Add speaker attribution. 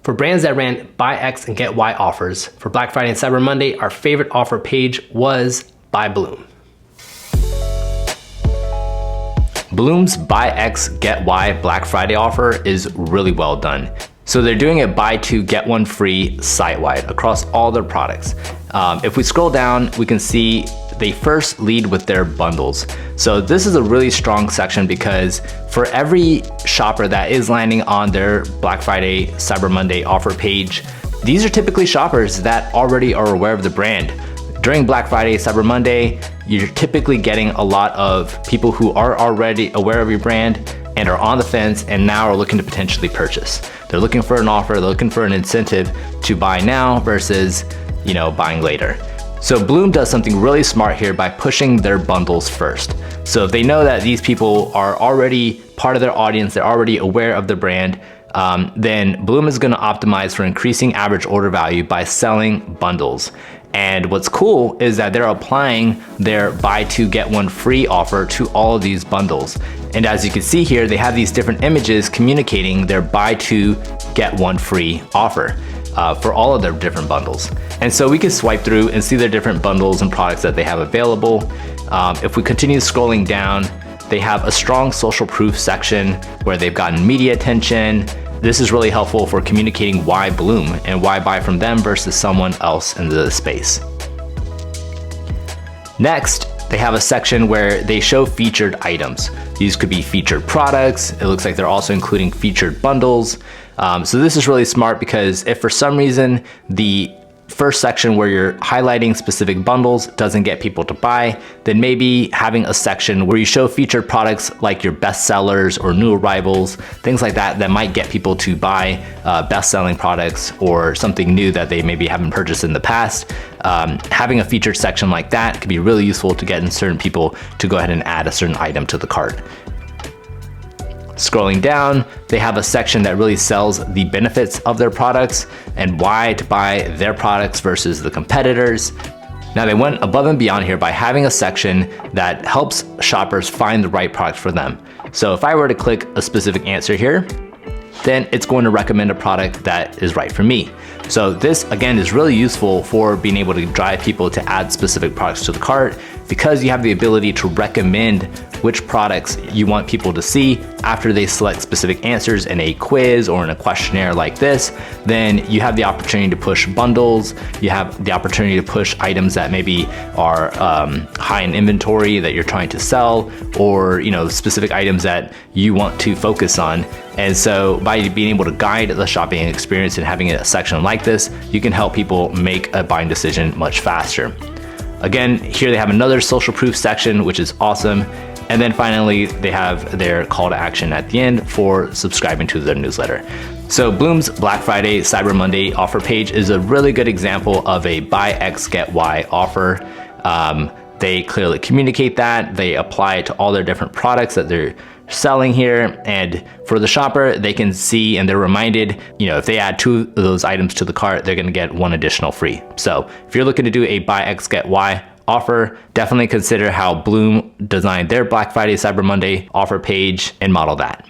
Speaker 1: For brands that ran buy X and get Y offers for Black Friday and Cyber Monday, our favorite offer page was by Blume. Blume's buy X, get Y Black Friday offer is really well done. So they're doing a buy two, get one free site-wide across all their products. If we scroll down, we can see they first lead with their bundles. So this is a really strong section because for every shopper that is landing on their Black Friday, Cyber Monday offer page, these are typically shoppers that already are aware of the brand. During Black Friday, Cyber Monday, you're typically getting a lot of people who are already aware of your brand and are on the fence and now are looking to potentially purchase. They're looking for an offer, they're looking for an incentive to buy now versus, buying later. So Blume does something really smart here by pushing their bundles first. So if they know that these people are already part of their audience, they're already aware of the brand, then Blume is gonna optimize for increasing average order value by selling bundles. And what's cool is that they're applying their buy two, get one free offer to all of these bundles. And as you can see here, they have these different images communicating their buy two, get one free offer for all of their different bundles. And so we can swipe through and see their different bundles and products that they have available. If we continue scrolling down, they have a strong social proof section where they've gotten media attention. This is really helpful for communicating why Blume and why buy from them versus someone else in the space. Next, they have a section where they show featured items. These could be featured products. It looks like they're also including featured bundles. So this is really smart because if for some reason the first section where you're highlighting specific bundles doesn't get people to buy, then maybe having a section where you show featured products like your best sellers or new arrivals, things like that might get people to buy best-selling products or something new that they maybe haven't purchased in the past. Having a featured section like that can be really useful to get certain people to go ahead and add a certain item to the cart. Scrolling down, they have a section that really sells the benefits of their products and why to buy their products versus the competitors. Now they went above and beyond here by having a section that helps shoppers find the right product for them. So if I were to click a specific answer here, then it's going to recommend a product that is right for me. So this again is really useful for being able to drive people to add specific products to the cart because you have the ability to recommend which products you want people to see after they select specific answers in a quiz or in a questionnaire like this. Then you have the opportunity to push bundles. You have the opportunity to push items that maybe are high in inventory that you're trying to sell, or specific items that you want to focus on. And so by being able to guide the shopping experience and having a section like this, you can help people make a buying decision much faster. Again, here they have another social proof section, which is awesome. And then finally, they have their call to action at the end for subscribing to their newsletter. So Blume's Black Friday, Cyber Monday offer page is a really good example of a buy X, get Y offer. They clearly communicate that. They apply it to all their different products that they're selling here. And for the shopper, they can see and they're reminded, if they add 2 of those items to the cart, they're gonna get 1 additional free. So if you're looking to do a buy X, get Y offer, definitely consider how Blume designed their Black Friday, Cyber Monday offer page and model that.